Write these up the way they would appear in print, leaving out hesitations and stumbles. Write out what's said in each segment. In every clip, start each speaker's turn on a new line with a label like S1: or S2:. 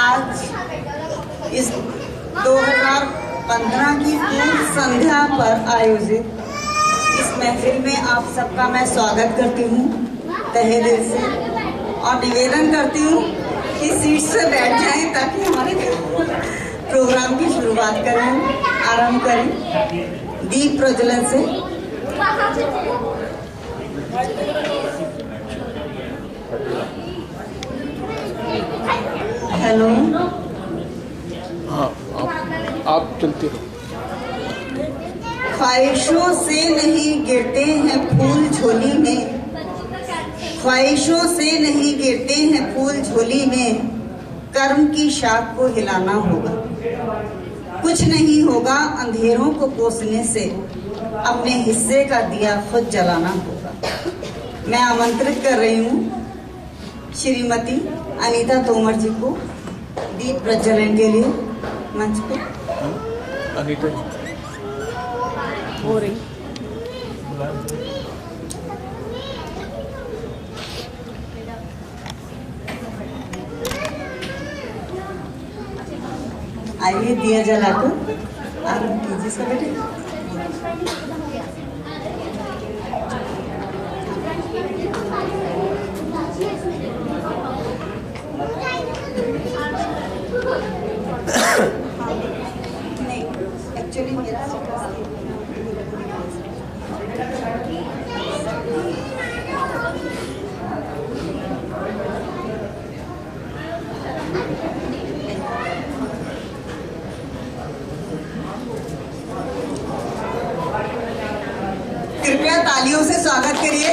S1: आज इस 2015 की पूर्व संध्या पर आयोजित इस महफिल में आप सबका मैं स्वागत करती हूँ तहे दिल से, और निवेदन करती हूँ कि सीट से बैठ जाएं ताकि हमारे प्रोग्राम की शुरुआत करें, आरंभ करें दीप प्रज्वलन से। हेलो,
S2: हाँ आप चलते रहो।
S1: ख्वाहिशों से नहीं गिरते हैं फूल झोली में, ख्वाहिशों से नहीं गिरते हैं फूल झोली में, कर्म की शाख को हिलाना होगा। कुछ नहीं होगा अंधेरों को कोसने से, अपने हिस्से का दिया खुद जलाना होगा। मैं आमंत्रित कर रही हूँ श्रीमती अनीता तोमर जी को दीप प्रज्वलन के लिए मंच पे।
S2: अनीता
S1: हो रही आइए दिया जलाकर आरंभ कीजिए सब बेटे। नहीं, एक्चुअली मेरा कृपया तालियों से स्वागत करिए।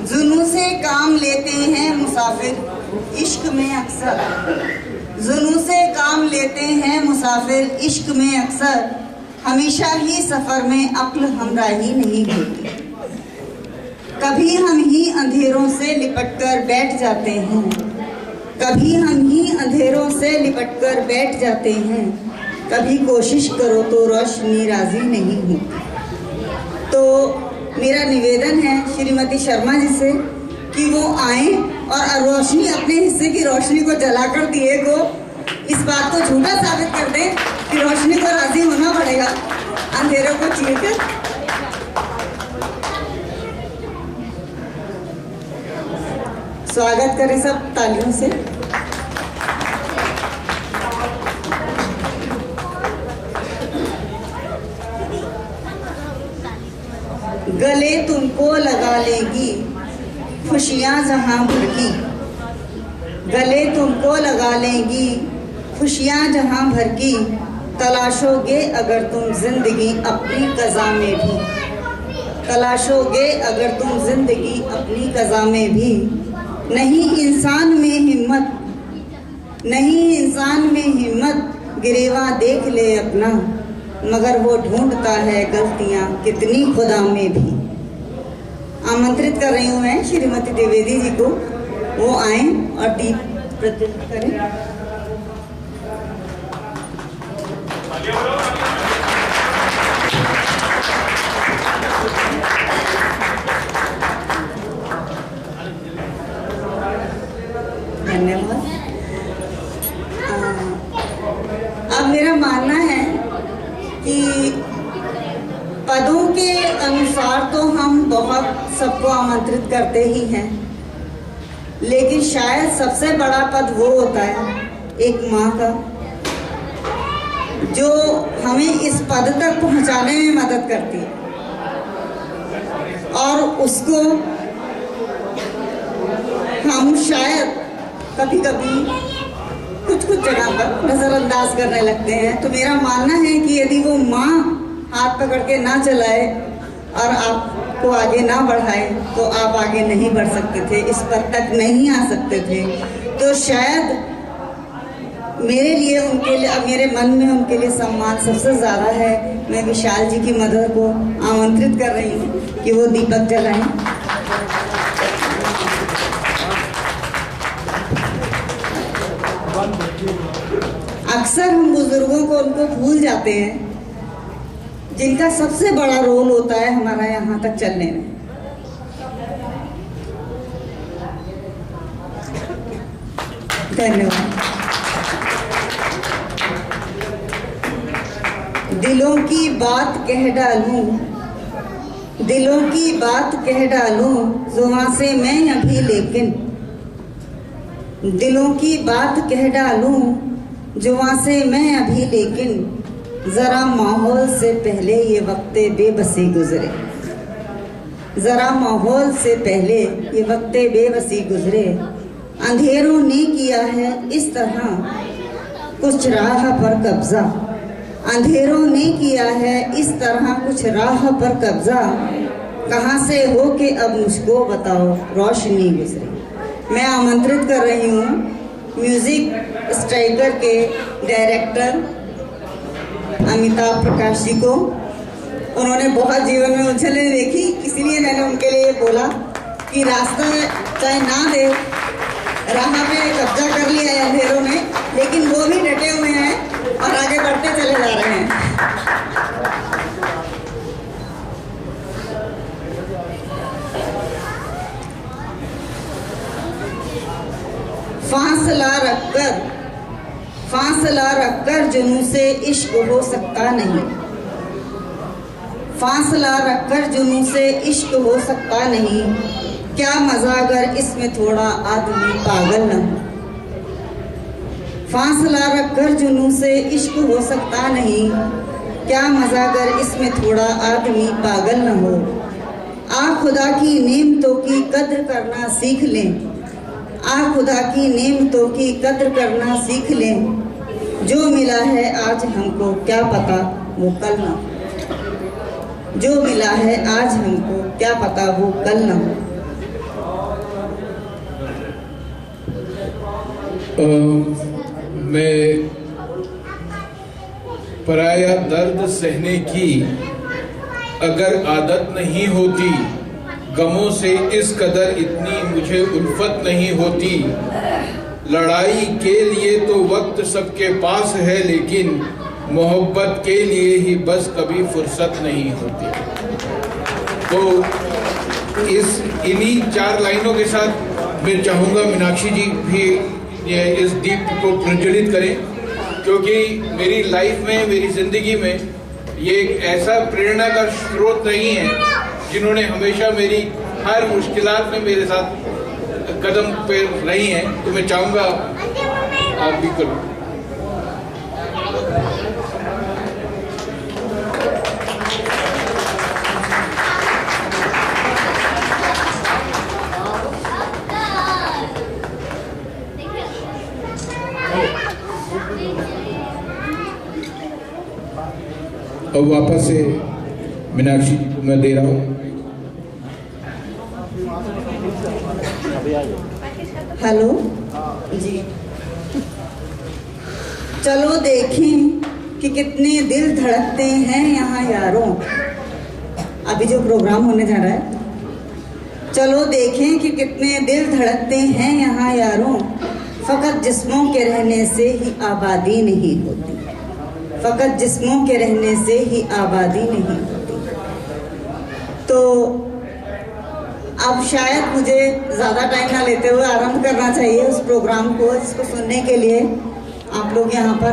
S1: जुनून से काम लेते हैं मुसाफिर इश्क में अक्सर, जुनून से काम लेते हैं मुसाफिर इश्क में अक्सर, हमेशा ही सफर में अक्ल हमराही नहीं होती। कभी हम ही अंधेरों से लिपटकर बैठ जाते हैं, कभी हम ही अंधेरों से लिपटकर बैठ जाते हैं, कभी कोशिश करो तो रोशनी राजी नहीं होती। तो मेरा निवेदन है श्रीमती शर्मा जी से कि वो आए और रोशनी, अपने हिस्से की रोशनी को जलाकर दिए को इस बात को झूठा साबित कर दें कि रोशनी को राजी होना पड़ेगा अंधेरों को चीरकर। स्वागत करें सब तालियों से। गले तुमको लगा लेगी खुशियां जहां भर की, गले तुमको लगा लेगी खुशियां जहां भर की, तलाशोगे अगर तुम जिंदगी अपनी कज़ा में भी, तलाशोगे अगर तुम जिंदगी अपनी कज़ा में भी। नहीं इंसान में हिम्मत, नहीं इंसान में हिम्मत, गिरेवा देख ले अपना, मगर वो ढूंढता है गलतियां कितनी खुदा में भी। आमंत्रित कर रही हूँ मैं श्रीमती द्विवेदी जी को, वो आए और दीप प्रज्वलित करें। धन्यवाद। अब मेरा मानना है कि पदों के अनुसार तो हम बहुत सबको आमंत्रित करते ही हैं, लेकिन शायद सबसे बड़ा पद वो होता है एक माँ का, जो हमें इस पद तक पहुंचाने में मदद करती है, और उसको हम शायद कभी कभी कुछ कुछ जगह पर नजरअंदाज करने लगते हैं। तो मेरा मानना है कि यदि वो माँ हाथ पकड़ के ना चलाए और आपको आगे ना बढ़ाए तो आप आगे नहीं बढ़ सकते थे, इस पद तक नहीं आ सकते थे। तो शायद मेरे लिए, उनके लिए, मेरे मन में उनके लिए सम्मान सबसे ज़्यादा है। मैं विशाल जी की मदर को आमंत्रित कर रही हूँ कि वो दीपक जलाएं। अक्सर हम बुजुर्गों को उनको भूल जाते हैं, जिनका सबसे बड़ा रोल होता है हमारा यहाँ तक चलने में। धन्यवाद। दिलों की बात कह डालूं, दिलों की बात कह डालूं जुबां से मैं अभी, लेकिन दिलों की बात कह डालूं जुबां से मैं अभी, लेकिन जरा माहौल से पहले ये वक्ते बेबसी गुजरे, जरा माहौल से पहले ये वक्ते बेबसी गुजरे। अंधेरों ने किया है इस तरह कुछ राह पर कब्जा, अंधेरों ने किया है इस तरह कुछ राह पर कब्जा। कहाँ से हो के अब मुझको बताओ रोशनी गुजरे। मैं आमंत्रित कर रही हूँ म्यूजिक स्ट्राइकर के डायरेक्टर अमिताभ प्रकाश जी को। उन्होंने बहुत जीवन में उलझनें देखी, इसलिए मैंने उनके लिए बोला कि रास्ता चाहे ना दे, राह पे कब्जा कर लिया है अंधेरों ने, लेकिन वो भी डटे हुए हैं और आगे बढ़ते चले जा रहे हैं। फासला रखकर जुनून से इश्क हो सकता नहीं, फासला रखकर जुनून से इश्क हो सकता नहीं। क्या मजा अगर इसमें थोड़ा आदमी पागल न हो, फासला रखकर जुनून से इश्क हो सकता नहीं। क्या मजा अगर इसमें थोड़ा आदमी पागल न हो। आ खुदा की नेमतों की कद्र करना सीख लें, आ खुदा की नेमतों की कद्र करना सीख लें। जो मिला है आज हमको क्या पता वो कल ना हो, जो मिला है आज हमको क्या पता वो कल ना हो।
S3: मैं पराया दर्द सहने की अगर आदत नहीं होती, गमों से इस कदर इतनी मुझे उल्फत नहीं होती। लड़ाई के लिए तो वक्त सबके पास है, लेकिन मोहब्बत के लिए ही बस कभी फुर्सत नहीं होती। तो इन्हीं 4 लाइनों के साथ मैं चाहूँगा मीनाक्षी जी भी ये इस दीप को प्रज्वलित करें, क्योंकि मेरी लाइफ में, मेरी ज़िंदगी में ये एक ऐसा प्रेरणा का स्रोत रही है जिन्होंने हमेशा मेरी हर मुश्किलात में मेरे साथ कदम पे रही हैं। तो मैं चाहूँगा आप भी करो। अब वापस से मीनाक्षी जी को मैं दे रहा हूँ।
S1: हेलो जी, चलो देखें कि कितने दिल धड़कते हैं यहाँ यारों। अभी जो प्रोग्राम होने जा रहा है, चलो देखें कि कितने दिल धड़कते हैं यहाँ यारों। फकत जिस्मों के रहने से ही आबादी नहीं होती, फकत जिस्मों के रहने से ही आबादी नहीं होती। तो अब शायद मुझे ज़्यादा टाइम ना लेते हुए आरंभ करना चाहिए उस प्रोग्राम को, जिसको सुनने के लिए आप लोग यहाँ पर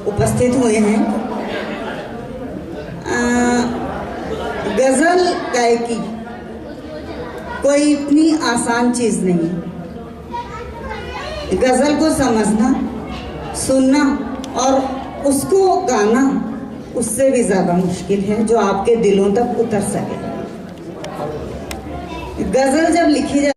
S1: उपस्थित हुए हैं। गज़ल गायकी कोई इतनी आसान चीज़ नहीं। गज़ल को समझना, सुनना और उसको गाना उससे भी ज़्यादा मुश्किल है, जो आपके दिलों तक उतर सके। गज़ल जब लिखी